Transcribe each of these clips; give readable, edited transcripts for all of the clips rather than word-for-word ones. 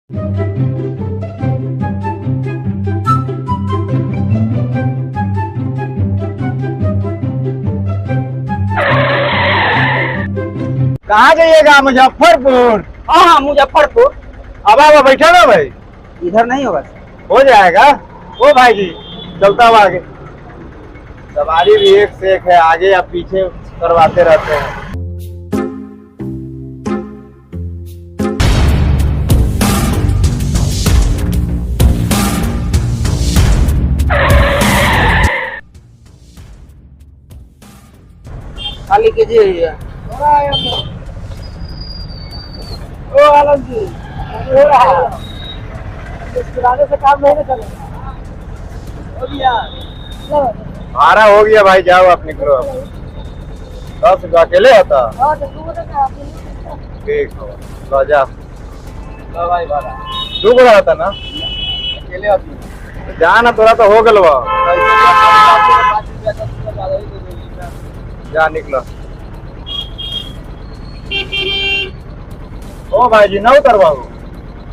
कहाँ जाइएगा? मुजफ्फरपुर। हाँ हाँ मुजफ्फरपुर। अब आप बैठा ना भाई, इधर नहीं होगा सर। हो जाएगा। ओ भाई जी, चलता हुआ आगे। सवारी भी एक से एक है, आगे या पीछे करवाते रहते हैं। खाली कीजिए ये। ओ आलम जी, हो रहा है, मुस्कुराने से काम नहीं चलेगा। हो गया। भाड़ा हो गया भाई, जाओ अपने करो। 10 रुपया अकेले होता। ठीक हो, लो जा। लो भाई भाड़ा। 2 गोड़ा होता ना, अकेले आदमी। जाना तोरा तो हो गल बा। 5 रुपया 10 रुपया ज्यादा ही दे देंगे। जा निकलो। ओ भाई जी, ना उतरवाओ।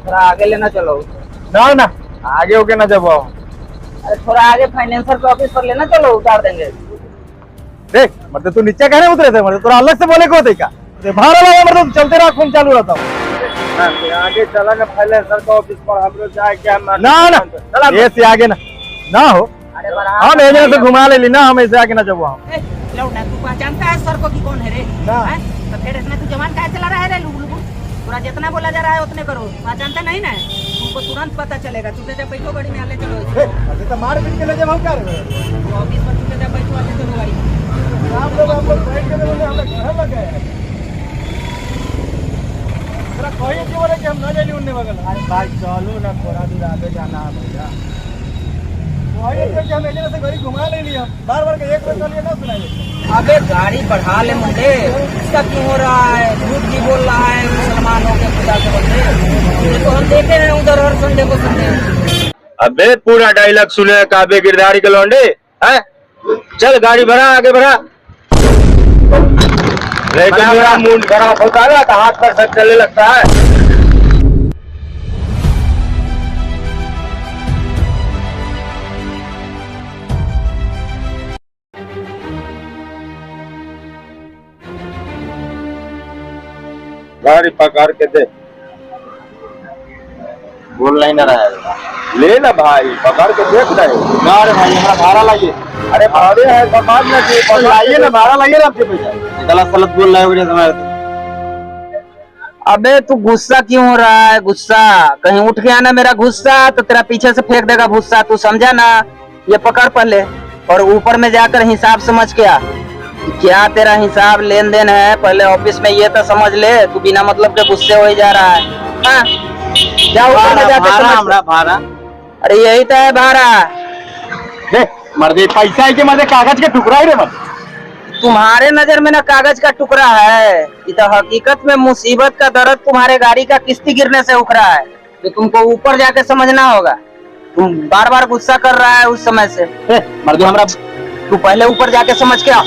थोड़ा आगे लेना चलो। ना ना, आगे होके ना जब। अरे थोड़ा आगे फाइनेंसर के ऑफिस पर लेना चलो, उतार देंगे। देख मतलब तू नीचे कहने उतरे थे, मतलब तोरा अलग से बोले को देखा भाड़ा लगा, मतलब चलते रहा, खून चालू रहता हूँ। आगे चला ना फाइनेंसर के ऑफिस पर, हम लोग जाए क्या? ना ये से आगे ना हो। अरे हम एजेंट से घुमा ले ली ना, हम ऐसे आगे ना जब। लौटा तू पहचानता है सर को कि कौन है रे? ना। हैं? तो फिर इसमें तू जवान क्या चला रहा है रे? लुगु लुगु पूरा जितना बोला जा रहा है उतने करो। पहचानता नहीं ना, तुमको तुरंत पता चलेगा। तुझे जब बैठो गाड़ी में आले चलो तो मार पीट के ले जब हम क्या ऑफिस पर, तुझे जब बैठो आले चलो गाड़ी में। आप लोग साइड के बोले हम लोग घर लगे हैं। तेरा कोई क्यों बोले कि हम ना जाइए उन्ने बगल। अरे भाई चलो ना, थोड़ा दूर आगे जाना है भैया। वही है कि हम एजेंट से गाड़ी घुमा ले लिया, बार बार के एक बार चलिए ना सुनाइए। अबे गाड़ी बढ़ा ले मुंडे, इसका क्यों हो रहा है? झूठ भी बोल रहा है मुसलमान हो के खुदा के बंदे। ये तो हम देखे हैं उधर हर संडे को संडे। अबे पूरा डायलॉग सुने काबे गिरधारी के लौंडे है। चल गाड़ी भरा, आगे भरा। लेकिन मेरा मूड खराब होता है तो हाथ पर सब चलने लगता है। गाड़ी पकड़ के दे, बोल नहीं ना रहा है। ले ना भाई, पकड़ के देख रहे। अरे भाई हमारा भाड़ा लाइए। अरे भाड़े है समाज में जी, लाइए ना, भाड़ा लाइए ना। आपके पैसा गलत गलत बोल रहे हो तुम्हारे। अबे तू गुस्सा क्यों हो रहा है? गुस्सा कहीं उठ गया ना मेरा गुस्सा तो तेरा पीछे से फेंक देगा भुस्सा। तू समझा ना? ये पकड़ पहले, और ऊपर में जाकर हिसाब समझ के आ। क्या तेरा हिसाब लेन देन है? पहले ऑफिस में ये तो समझ ले। तू बिना मतलब के गुस्से हो ही जा रहा है। हाँ? जा ऊपर में जाकर समझ ले। भाड़ा। अरे यही तो है भाड़ा। मर्दे पैसा है कि मर्दे कागज के टुकड़ा है रे मत। तुम्हारे नजर में ना कागज का टुकड़ा है, ये तो हकीकत में मुसीबत का दर्द तुम्हारे गाड़ी का किस्ती गिरने से उख रहा है। तो तुमको ऊपर जाके समझना होगा। तुम बार बार गुस्सा कर रहा है उस समय से। मर्दे हमरा, तू पहले ऊपर जाके समझ के आ।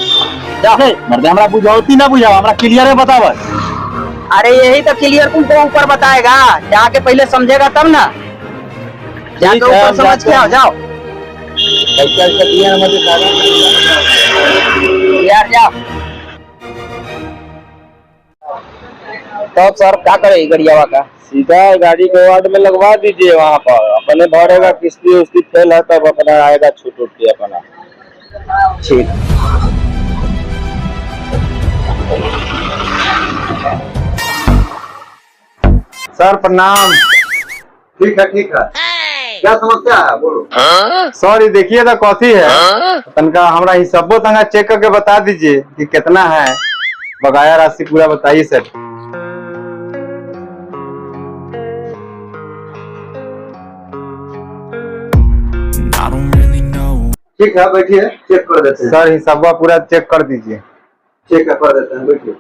मर्दे हमरा बुझावती ना बुझाओ, हमरा क्लियर है बताओ। अरे यही तो क्लियर तुमको ऊपर बताएगा, जाके पहले समझेगा तब ना। जाके ऊपर समझ के आओ, जाओ यार जाओ। तो सर क्या करे गड़ियावा का? सीधा गाड़ी को वार्ड में लगवा दीजिए, वहाँ पर अपने भरेगा। किस्ती उसकी फेल है तब अपना आएगा छूट उठ के अपना। ठीक। सर प्रणाम। ठीक है ठीक है। क्या समस्या है बोलो। सॉरी देखिए तो कॉफी है, तनका हमरा हिसाबो तंगा चेक करके बता दीजिए कि कितना है। बकाया राशि पूरा बताइए सर। ठीक है बैठिए, चेक कर देते हैं। सर हिसाबा पूरा चेक कर दीजिए। ठीक है कर देते हैं, बैठिए।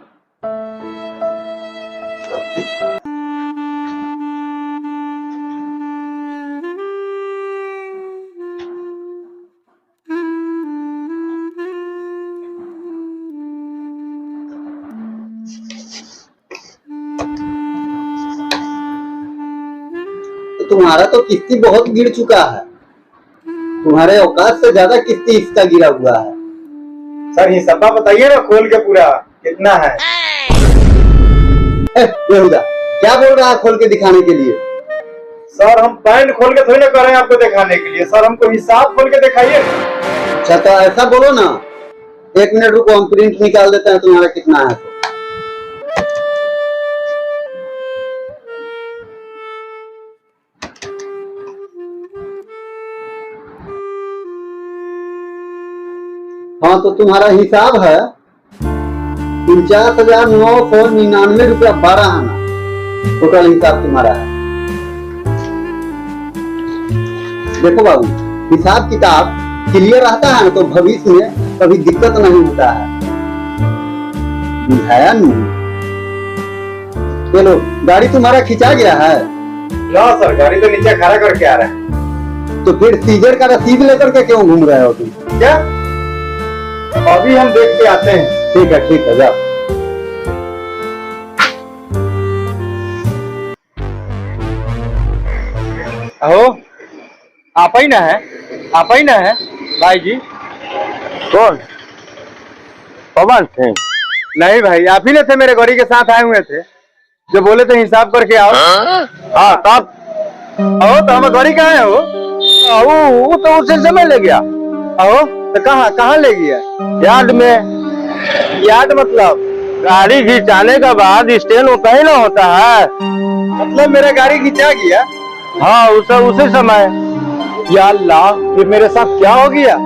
तो तुम्हारा तो किस्ती बहुत गिर चुका है, तुम्हारे औकात से ज्यादा किस्ती इसका गिरा हुआ है। सर हिसाब बताइए ना खोल के पूरा कितना है। बेहुदा क्या बोल रहा है खोल के दिखाने के लिए? सर हम पैंट खोल के थोड़ी ना कर रहे हैं आपको दिखाने के लिए, सर हमको हिसाब खोल के दिखाइए। अच्छा तो ऐसा बोलो ना, 1 मिनट रुको, हम प्रिंट निकाल देते हैं तुम्हारा कितना है। हाँ तो तुम्हारा हिसाब है 49,999 रुपया 12 आना, टोटल हिसाब तुम्हारा है। देखो बाबू, हिसाब किताब क्लियर रहता है तो भविष्य में कभी दिक्कत नहीं होता है, बुझाया नहीं? चलो गाड़ी तुम्हारा खिंचा गया है? ना सर गाड़ी तो नीचे खड़ा करके आ रहा है। तो फिर सीजर का रसीद लेकर के क्यों घूम रहे हो तुम? क्या? अभी हम देख के आते हैं। ठीक है जाओ। अहो आप ही ना है, आप ही ना है भाई जी? कौन? पवन सिंह? नहीं भाई, आप ही ने थे, मेरे गौरी के साथ आए हुए थे जो बोले थे हिसाब करके आओ। हाँ तब अहो तो हम गौरी कहाँ है? वो तो उसे समय ले गया। अहो तो कहाँ ले गया? यार्ड में। यार्ड मतलब? गाड़ी खिंचाने के बाद स्टैंड होता ही ना होता है। मतलब मेरा गाड़ी खिंचा गया? हाँ उसी समय। या अल्लाह, ये मेरे साथ क्या हो गया?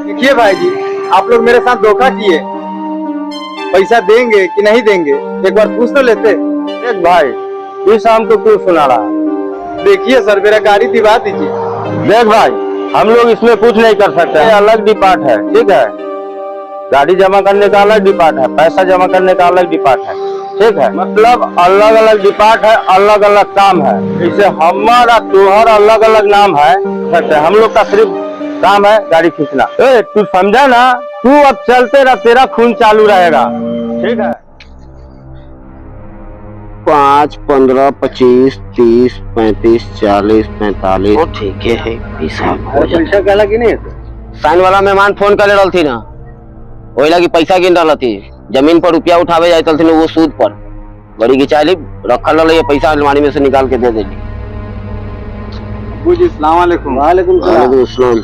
देखिए भाई जी, आप लोग मेरे साथ धोखा किए। पैसा देंगे कि नहीं देंगे एक बार पूछ तो लेते। देख भाई, इस शाम को क्यों सुना रहा है? देखिए सर मेरा गाड़ी दिवा दीजिए। देख भाई, हम लोग इसमें कुछ नहीं कर सकते, अलग डिपार्ट है, ठीक है? गाड़ी जमा करने का अलग डिपार्ट है, पैसा जमा करने का अलग डिपार्ट है, ठीक है? मतलब अलग अलग डिपार्ट है, अलग अलग काम है। जैसे हमारा तोहर अलग अलग नाम है, हम लोग का सिर्फ काम है गाड़ी खींचना। तू समझा ना? तू अब चलते रह, तेरा खून चालू रहेगा, ठीक है? 5, 15, 25, 30, 35, 40, 45। वो ठीक है, पैसा क्या लगी नहीं? साइन वाला मेहमान फोन कर रही थी ना, वही लगी पैसा गिन रही थी। जमीन पर रुपया उठावे जाए थी वो सूद पर बड़ी गिचाली रखल रही, पैसा अलमारी में से निकाल के दे देली। जी अस्सलाम वालेकुम। वालेकुम सलाम।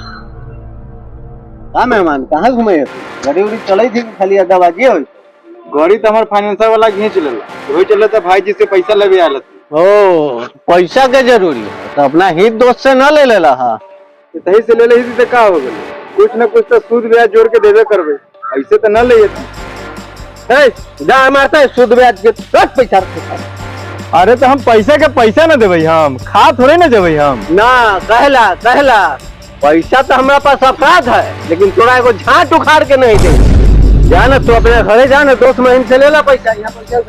हाँ मेहमान, कहाँ घूमे? गाड़ी उड़ी चलाई थी कि खाली अड्डाबाजी हुई? गाड़ी तो हमारे फाइनेंसर वाला घींच लेला, वही चले था भाई जी से पैसा लेवे आलत। ओ पैसा के जरूरी है तो अपना हित दोस्त से न ले लेला। हाँ सही से ले ले तो का हो गए, कुछ न कुछ तो सूद ब्याज जोड़ के देवे करवे, ऐसे तो न ले जा मारता है सूद ब्याज के पैसा। अरे तो हम पैसा के पैसा न देवे, हम खा थोड़े न देवे हम ना कहला पैसा तो हमारे पास अपराध है, लेकिन तोरा एगो झाट उखाड़ के नहीं दे। जाना तो अपने घरे जाना, दोस्त महीन से ले ला पैसा। यहाँ पैसा